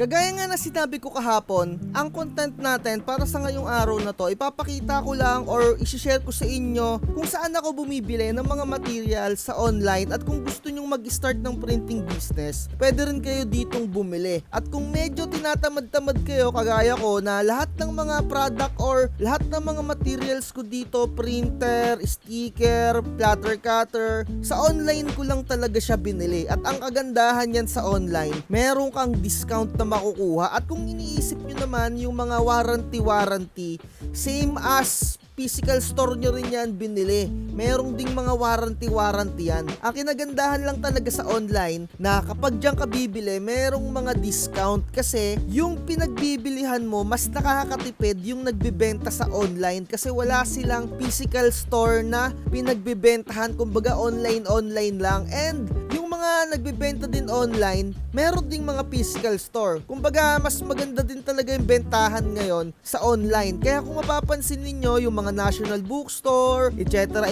Kagaya nga na sinabi ko kahapon, ang content natin para sa ngayong araw na to, ipapakita ko lang or isi-share ko sa inyo kung saan ako bumibili ng mga materials sa online, at kung gusto nyong mag-start ng printing business, pwede rin kayo ditong bumili. At kung medyo tinatamad-tamad kayo kagaya ko na lahat ng mga product or lahat ng mga materials ko dito, printer, sticker, platter cutter, sa online ko lang talaga siya binili. At ang kagandahan yan sa online, meron kang discount na makukuha. At kung iniisip nyo naman yung mga warranty, same as physical store nyo rin yan binili. Merong ding mga warranty yan. Ang kinagandahan lang talaga sa online na kapag dyan ka bibili, merong mga discount kasi yung pinagbibilihan mo mas nakakatipid yung nagbibenta sa online kasi wala silang physical store na pinagbibentahan, kumbaga online lang. And yung mga nagbibenta din online, meron ding mga physical store. Kumbaga mas maganda din talaga yung bentahan ngayon sa online. Kaya kung mapapansin ninyo yung mga National Bookstore, etc.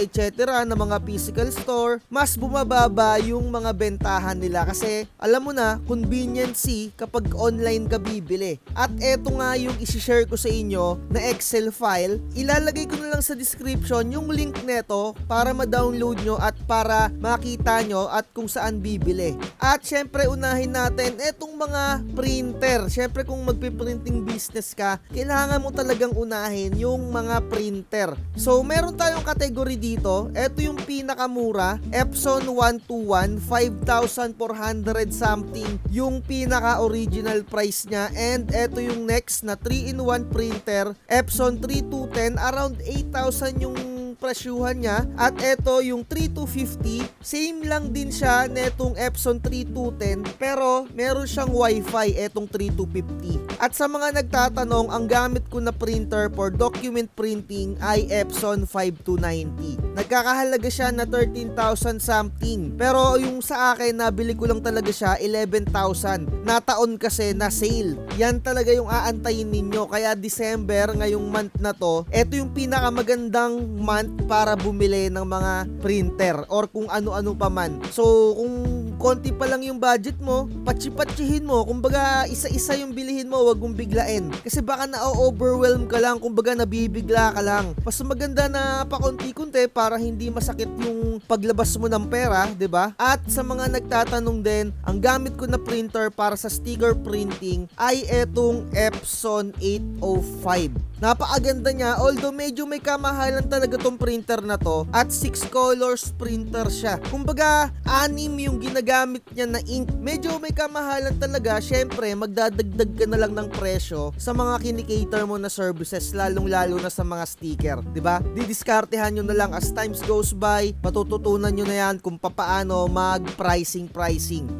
na mga physical store, mas bumababa yung mga bentahan nila kasi alam mo na, conveniency kapag online ka bibili. At eto nga yung isi-share ko sa inyo na Excel file. Ilalagay ko na lang sa description yung link neto para ma-download nyo at para makita nyo at kung saan bibili. At syempre unahin natin etong mga printer. Syempre kung magpiprinting business ka, kailangan mo talagang unahin yung mga printer. So meron tayong category dito. Ito yung pinakamura, Epson 121, 5,400 something yung pinaka original price niya. And ito yung next na 3-in-1 printer, Epson 3210, around 8,000 yung presyuhan niya. At ito yung 3250, same lang din siya netong Epson 3210 pero meron siyang wifi etong 3250. At sa mga nagtatanong, ang gamit ko na printer for document printing ay Epson 5290. Nagkakahalaga siya na 13,000 something. Pero yung sa akin, nabili ko lang talaga siya 11,000. Nataon kasi na sale. Yan talaga yung aantayin ninyo. Kaya December ngayong month na to, ito yung pinakamagandang month para bumili ng mga printer or kung ano-ano pa man. So kung konti pa lang yung budget mo, patsi-patsihin mo. Kumbaga isa-isa yung bilihin mo, wag mong biglain. Kasi baka na-overwhelm ka lang, kumbaga nabibigla ka lang. Mas maganda na pakonti-kunti para hindi masakit yung paglabas mo ng pera, 'di ba? At sa mga nagtatanong din, ang gamit ko na printer para sa sticker printing ay etong Epson 805. Napakaganda niya, although medyo may kamahalan talaga tong printer na to at 6 colors printer siya. Kumbaga, 6 yung ginagamit niya na ink. Medyo may kamahalan talaga. Syempre, magdadagdag ka na lang ng presyo sa mga kinikater mo na services, lalong-lalo na sa mga sticker, 'di ba? Didiskartehan nyo na lang as times goes by, matututunan nyo na yan kung paano mag-pricing.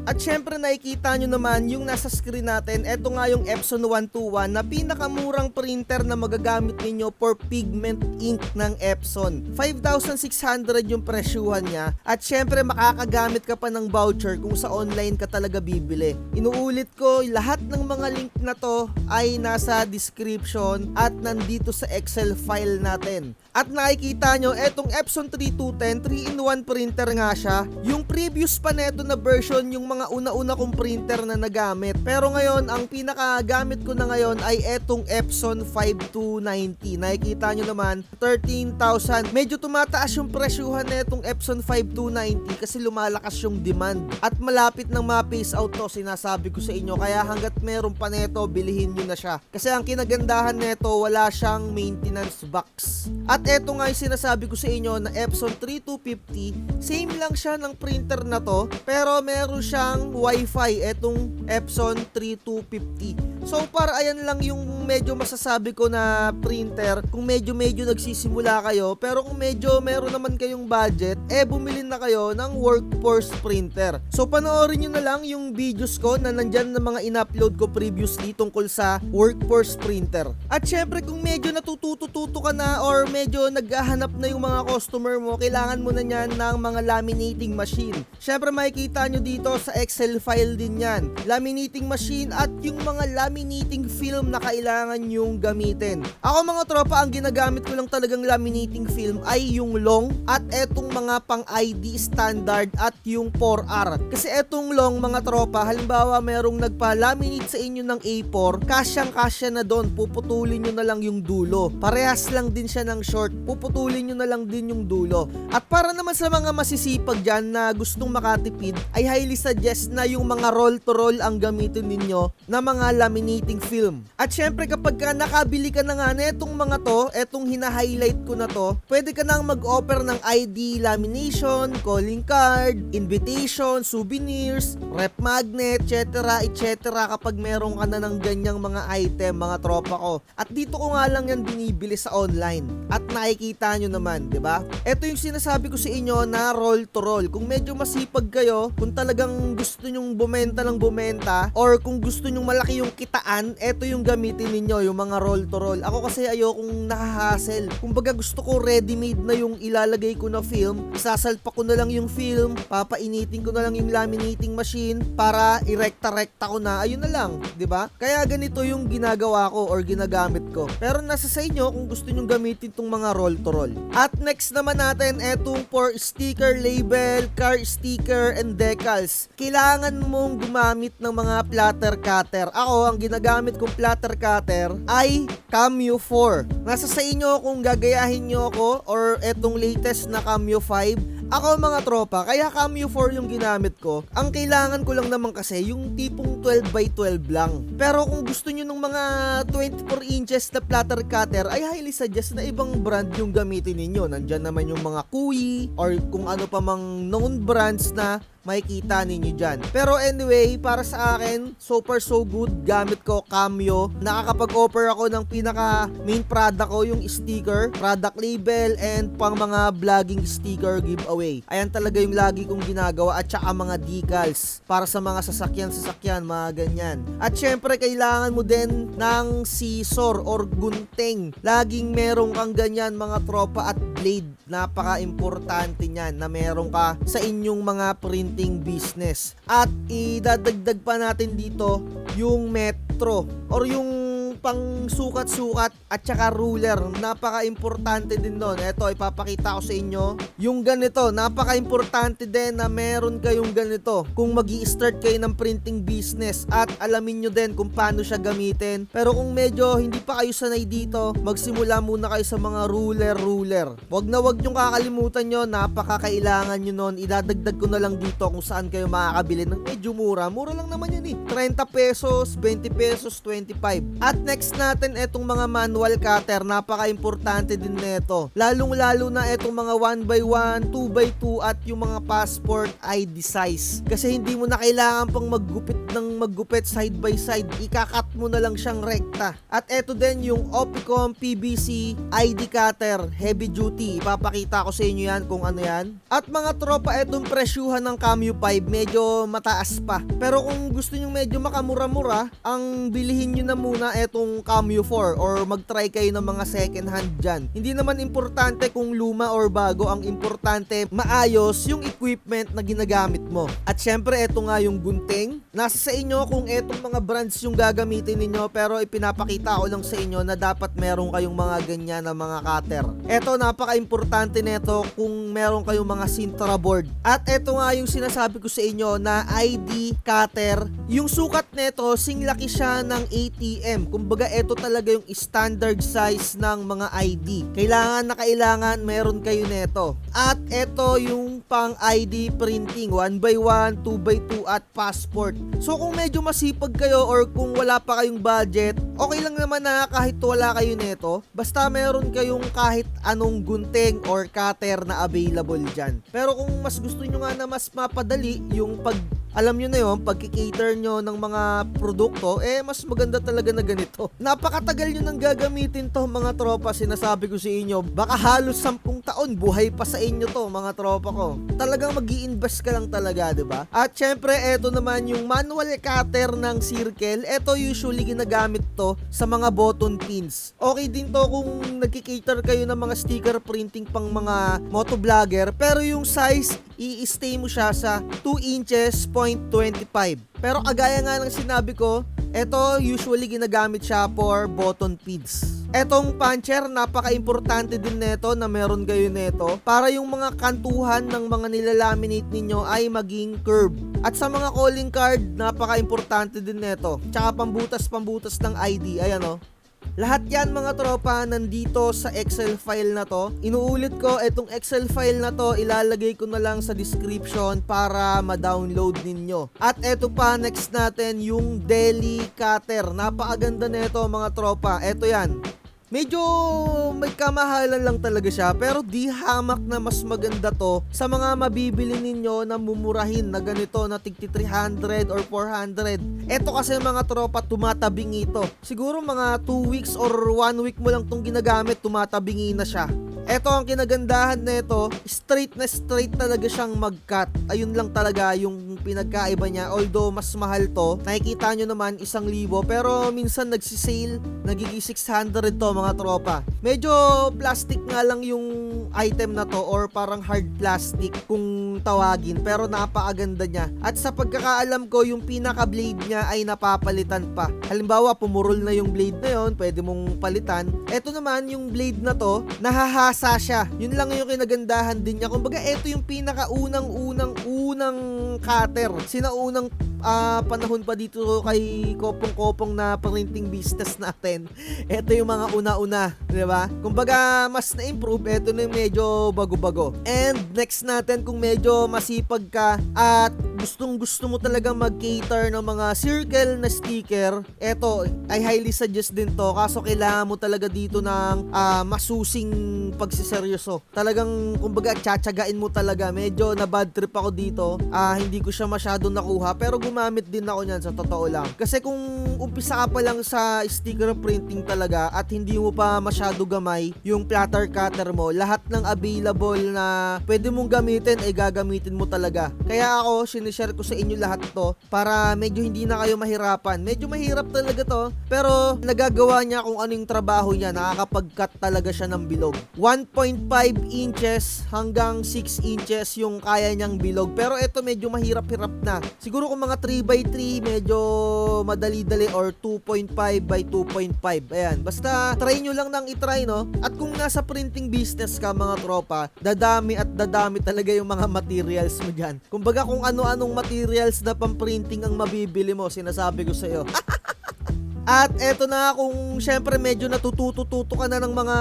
At syempre, nakikita nyo naman yung nasa screen natin, eto nga yung Epson 121 na pinakamurang printer na magagamit ninyo for pigment ink ng Epson. 5,600 yung presyuhan niya at syempre makakagamit ka pa ng voucher kung sa online ka talaga bibili. Inuulit ko, lahat ng mga link na to ay nasa description at nandito sa Excel file natin. At nakikita nyo, etong Epson 3210, 3-in-1 printer nga siya. Yung previous pa neto na version, yung mga una-una kong printer na nagamit. Pero ngayon, ang pinakagamit ko na ngayon ay etong Epson 5290. Nakikita nyo naman, 13,000. Medyo tumataas yung presyuhan netong Epson 5290 kasi lumalakas yung demand. At malapit nang ma-phase out to, sinasabi ko sa inyo. Kaya hanggat meron pa neto, bilihin nyo na siya. Kasi ang kinagandahan neto, wala siyang maintenance box. At eto nga yung sinasabi ko sa inyo na Epson 3250, same lang siya ng printer na to, pero meron siyang wifi etong Epson 3250. So para ayan lang yung medyo masasabi ko na printer kung medyo nagsisimula kayo, pero kung medyo meron naman kayong budget, bumili na kayo ng workforce printer. So panoorin nyo na lang yung videos ko na nandyan na mga in-upload ko previously tungkol sa workforce printer. At syempre kung medyo natututo ka na or medyo naghahanap na yung mga customer mo, kailangan mo na yan ng mga laminating machine. Syempre makikita nyo dito sa Excel file din yan. Laminating machine at yung mga laminating film na kailangan yung gamitin. Ako mga tropa, ang ginagamit ko lang talagang laminating film ay yung long at etong mga pang ID standard at yung 4R. Kasi etong long mga tropa, halimbawa merong nagpa-laminate sa inyo ng A4, kasyang-kasya na doon, puputulin nyo na lang yung dulo. Parehas lang din siya ng short, puputulin nyo na lang din yung dulo. At para naman sa mga masisipag dyan na gustong makatipid, ay highly suggest na yung mga roll-to-roll ang gamitin ninyo na mga laminating film. At syempre kapag ka nakabili ka na nga netong mga to, etong hina-highlight ko na to, pwede ka nang mag-offer ng ID lamination, calling card, invitation, souvenirs, rep magnet, etc. kapag meron ka na ng ganyang mga item, mga tropa ko. At dito ko nga lang yan binibili sa online. At nakikita nyo naman, di ba? Ito yung sinasabi ko sa inyo na roll to roll. Kung medyo masipag kayo, kung talagang gusto nyong bumenta ng bumenta, or kung gusto nyong malaki yung kitaan, ito yung gamitin ninyo, yung mga roll to roll. Ako kasi ayokong nakahassle. Kumbaga gusto ko ready-made na yung ilalagay ko na film, isasalpak ko na lang yung film, papainitin ko na lang yung laminating machine para irekta-rekta ko na, ayun na lang, 'di ba? Kaya ganito yung ginagawa ko or ginagamit ko. Pero nasa sa inyo kung gusto niyo gamitin tong mga roll to roll. At next naman natin etong for sticker label, car sticker and decals. Kailangan mong gumamit ng mga platter cutter. Ako ang ginagamit kong platter cutter ay Cameo 4. Nasa sa inyo kung gagayahin niyo ako or etong latest na Cameo 5. Ako mga tropa, kaya Cameo 4 yung ginamit ko. Ang kailangan ko lang naman kasi yung tipong 12x12 lang. Pero kung gusto nyo ng mga 24 inches na platter cutter, ay highly suggest na ibang brand yung gamitin ninyo. Nandyan naman yung mga Kui or kung ano pa mang known brands na makikita ninyo dyan. Pero anyway, para sa akin, so far so good. Gamit ko Cameo. Nakakapag-offer ako ng pinaka main product ko, yung sticker, product label, and pang mga vlogging sticker giveaway. Ayan talaga yung lagi kong ginagawa at saka mga decals para sa mga sasakyan, mga ganyan. At syempre, kailangan mo din ng scissor or gunting. Laging merong kang ganyan mga tropa at blade. Napaka-importante niyan na meron ka sa inyong mga printing business. At idadagdag pa natin dito yung metro or yung pang sukat-sukat at saka ruler. Napaka-importante din doon. Ito, ipapakita ko sa inyo. Yung ganito, napaka-importante din na meron kayong ganito kung magi-start kayo ng printing business at alamin nyo din kung paano siya gamitin. Pero kung medyo hindi pa kayo sanay dito, magsimula muna kayo sa mga ruler. Wag na wag nyo kakalimutan nyo, napaka-kailangan nyo nun. Idadagdag ko na lang dito kung saan kayo makakabili ng medyo mura. Mura lang naman yan 30 pesos, 20 pesos, 25. At next natin etong mga manual cutter, napaka-importante din nito. Lalong-lalo na etong mga 1x1, 2x2 at yung mga passport ID size. Kasi hindi mo na kailangan pang maggupit side by side. Ikakat mo na lang siyang rekta. At eto din yung Opicom PVC ID cutter, heavy duty. Ipapakita ko sa inyo yan kung ano yan. At mga tropa, etong presyuhan ng Cameo 5 medyo mataas pa. Pero kung gusto nyo medyo makamura-mura, ang bilihin nyo na muna etong Cameo 4 or mag-try kayo ng mga second hand dyan. Hindi naman importante kung luma or bago, ang importante maayos yung equipment na ginagamit mo. At syempre eto nga yung gunting. Nasa sa inyo kung etong mga brands yung gagamitin ninyo, pero ipinapakita ko lang sa inyo na dapat meron kayong mga ganyan na mga cutter. Eto, napaka-importante nito kung meron kayong mga Sintra board. At eto nga yung sinasabi ko sa inyo na ID cutter. Yung sukat nito, singlaki siya ng ATM. Kumbaga, ito talaga yung standard size ng mga ID. Kailangan meron kayo neto. At ito yung pang ID printing, 1x1, 2x2 at passport. So kung medyo masipag kayo or kung wala pa kayong budget, okay lang naman na kahit wala kayo neto, basta meron kayong kahit anong gunting or cutter na available dyan. Pero kung mas gusto nyo nga na mas mapadali yung alam nyo na yun, pagkikater nyo ng mga produkto, mas maganda talaga na ganito. Napakatagal nyo nang gagamitin to mga tropa, sinasabi ko sa inyo. Baka halos 10 taon, buhay pa sa inyo to mga tropa ko. Talagang mag-i-invest ka lang talaga, diba? At syempre, eto naman yung manual cutter ng circle. Eto usually ginagamit to sa mga button pins. Okay din to kung nagkikater kayo ng mga sticker printing pang mga motovlogger, pero yung size, i-stay mo siya sa 2 inches, 0.25. Pero kagaya nga ng sinabi ko, ito usually ginagamit siya for button pins. Etong puncher, napaka-importante din neto na meron kayo neto para yung mga kantuhan ng mga nilalaminate ninyo ay maging curve. At sa mga calling card, napaka-importante din neto. Tsaka pambutas ng ID, ayan o. Lahat yan mga tropa nandito sa Excel file na to. Inuulit ko, etong Excel file na to ilalagay ko na lang sa description para ma-download ninyo. At eto pa, next natin yung Deli Cutter. Napakaganda nito mga tropa. Eto yan. Medyo may kamahalan lang talaga siya pero di hamak na mas maganda to sa mga mabibili ninyo na mumurahin na ganito na tigti 300 or 400. Eto kasi mga tropa tumatabingi ito. Siguro mga 2 weeks or 1 week mo lang tong ginagamit, tumatabingi na siya. Eto ang kinagandahan nito, straight na straight talaga siyang mag-cut. Ayun lang talaga yung pinagkaiba niya. Although mas mahal to, nakikita nyo naman 1,000 pero minsan nagsisale, nagiging 600 to mga tropa. Medyo plastic nga lang yung item na to or parang hard plastic kung tawagin pero napakaganda niya. At sa pagkakaalam ko yung pinaka blade niya ay napapalitan pa. Halimbawa pumurol na yung blade na yon, pwede mong palitan. Eto naman yung blade na to, nahahasa siya. Yun lang yung kinagandahan din niya. Kumbaga eto yung pinaka unang cutter. Sinaunang panahon pa dito kay Kopong-Kopong na printing business natin. Ito yung mga una-una, di ba? Kumbaga mas na-improve, ito na yung medyo bago-bago. And next natin, kung medyo masipag ka at gustong-gusto mo talagang mag-cater ng mga circle na sticker, ito ay highly suggest din to. Kaso kailangan mo talaga dito ng masusing pagsiseryoso. Talagang kumbaga tsatsagain mo talaga. Medyo na bad trip ako dito. Hindi ko siya masyado nakuha pero gumamit din ako niyan sa totoo lang. Kasi kung umpisa ka pa lang sa sticker printing talaga at hindi mo pa masyado gamay yung platter cutter mo, lahat ng available na pwede mong gamitin ay gagamitin mo talaga. Kaya ako, sinishare ko sa inyo lahat to para medyo hindi na kayo mahirapan. Medyo mahirap talaga to pero nagagawa niya kung anong trabaho niya. Nakakapag-cut talaga siya ng bilog. 1.5 inches hanggang 6 inches yung kaya niyang bilog. Pero ito medyo mahirap-hirap na. Siguro kung mga 3x3 medyo madali-dali or 2.5 by 2.5. Ayan, basta try nyo lang nang itry, no? At kung nasa printing business ka mga tropa, dadami at dadami talaga yung mga materials mo dyan. Kumbaga kung ano-anong materials na pang-printing ang mabibili mo, sinasabi ko sa'yo. At eto na, kung syempre medyo natututo ka na ng mga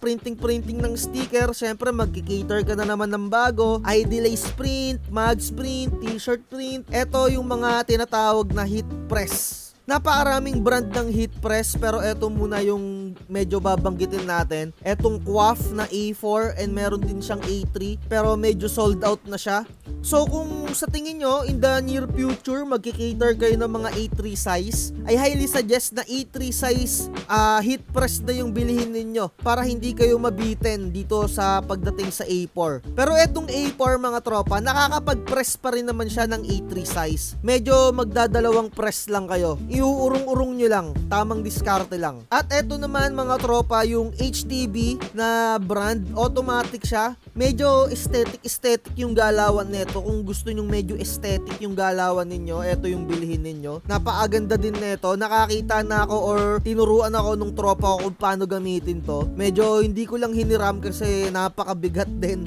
printing ng sticker, syempre magki-cater ka na naman ng bago, ID lace print, mags print, t-shirt print. Eto yung mga tinatawag na heat press. Napakaraming brand ng heat press pero eto muna yung medyo babanggitin natin. Etong Quaff na A4 and meron din siyang A3 pero medyo sold out na siya. So kung sa tingin nyo in the near future magki-cater kayo ng mga A3 size, I highly suggest na A3 size heat press na yung bilihin ninyo para hindi kayo mabitin dito sa pagdating sa A4. Pero etong A4 mga tropa, nakakapag-press pa rin naman siya ng A3 size. Medyo magdadalawang press lang kayo. Iuurong-urong nyo lang, tamang diskarte lang. At eto naman mga tropa, yung HTB na brand, automatic siya. Medyo aesthetic yung galawan nito. Kung gusto nyong medyo aesthetic yung galawan ninyo, eto yung bilhin ninyo. Napakaganda din nito. Nakakita na ako or tinuruan ako nung tropa ko kung paano gamitin to. Medyo hindi ko lang hiniram kasi napakabigat din.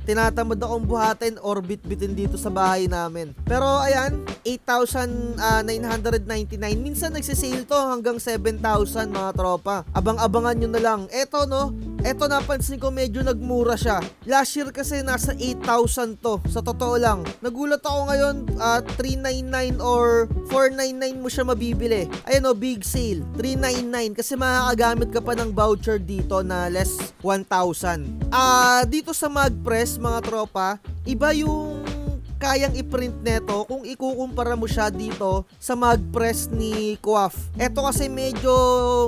Tinatamad akong buhatin or bitbitin dito sa bahay namin. Pero ayan, 8,999. Minsan nagsisale to hanggang 7,000 mga tropa. Abang-abangan nyo na lang. Eto no, eto napansin ko medyo nagmura siya. Last year kasi nasa 8,000 to. Sa totoo lang. Nagulat ako ngayon, 399 or 499 mo siya mabibili. Ayan o, big sale. 399 kasi makakagamit ka pa ng voucher dito na less 1,000. Dito sa Magpress mga tropa, iba yung kayang i-print neto kung ikukumpara mo siya dito sa Magpress ni Quaff. Eto kasi medyo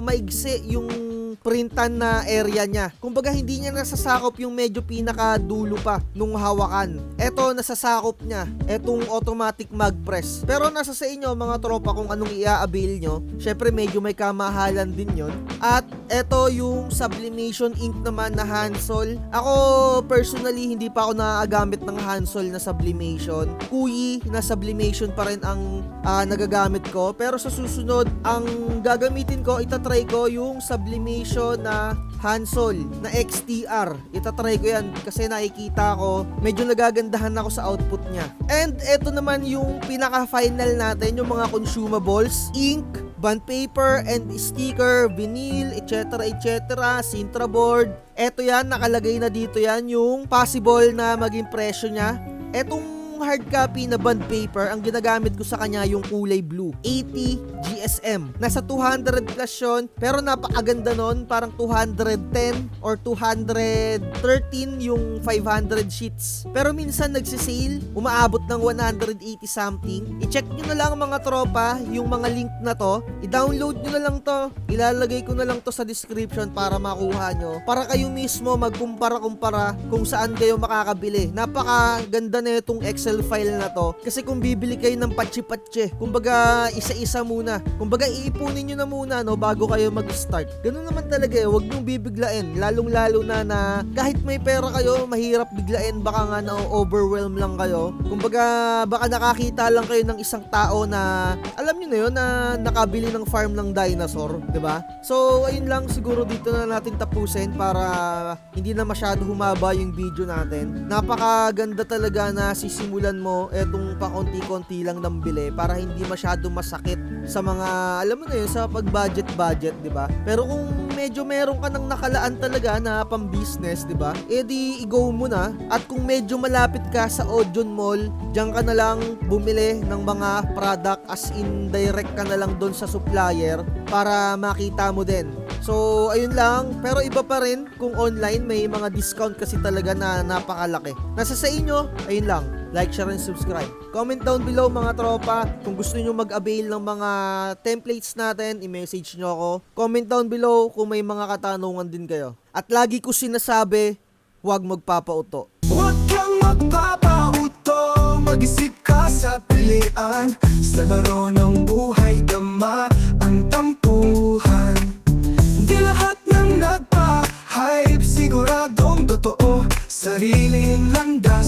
maigsi yung printan na area niya. Kumbaga hindi niya nasasakop yung medyo pinakadulo pa nung hawakan. Eto nasasakop niya, etong automatic mag press. Pero nasa sa inyo mga tropa kung anong i-avail nyo. Syempre medyo may kamahalan din yon. At eto yung sublimation ink naman na Hansol. Ako personally hindi pa ako nagagamit ng Hansol na sublimation. Kuyi na sublimation pa rin ang nagagamit ko. Pero sa susunod, ang gagamitin ko, itatry ko yung sublimation na Hansol na XTR. Itatry ko yan kasi nakikita ko medyo nagagandahan ako sa output niya. And eto naman yung pinaka-final natin, yung mga consumables, ink, bond paper and sticker, vinyl, etc. Sintra board. Eto yan, nakalagay na dito yan yung possible na maging presyo niya. Etong hard copy na bond paper, ang ginagamit ko sa kanya yung kulay blue, 80 GSM. Nasa 200 plus yun, pero napakaganda nun, parang 210 or 213 yung 500 sheets. Pero minsan nagsisale, umaabot ng 180 something. I-check nyo na lang mga tropa, yung mga link na to, i-download nyo na lang to, ilalagay ko na lang to sa description para makuha nyo, para kayo mismo magkumpara-kumpara kung saan kayo makakabili. Napakaganda na itong Excel file na to, kasi kung bibili kayo ng patsi-patsi, kumbaga isa-isa muna, kumbaga iipunin nyo na muna no, bago kayo mag-start. Ganun naman talaga eh, huwag nyong bibiglain, lalong-lalo na kahit may pera kayo, mahirap biglain, baka nga na-overwhelm lang kayo. Kumbaga baka nakakita lang kayo ng isang tao na alam nyo na yun, na nakabili ng farm ng dinosaur, 'di ba? So ayun lang, siguro dito na natin tapusin para hindi na masyado humaba yung video natin. Napakaganda talaga na sisimulan mo etong pakonti-konti lang ng bili para hindi masyado masakit sa mga, alam mo na yun, sa pag-budget, di ba? Pero kung medyo meron ka nang nakalaan talaga na pang-business, di ba? Edi i-go mo na. At kung medyo malapit ka sa Odeon Mall, diyan ka na lang bumili ng mga product, as in direct ka na lang doon sa supplier para makita mo din. So, ayun lang. Pero iba pa rin kung online, may mga discount kasi talaga na napakalaki. Nasa sa inyo, ayun lang. Like, share, and subscribe. Comment down below mga tropa kung gusto nyo mag-avail ng mga templates natin, i-message nyo ako. Comment down below kung may mga katanungan din kayo. At lagi ko sinasabi, huwag magpapauto. Huwag kang magpapauto, mag-isip ka sa pilian. Sa laro ng buhay, dama ang tampuhan. Di lahat ng nagpa-hype, siguradong totoo, sariling landas.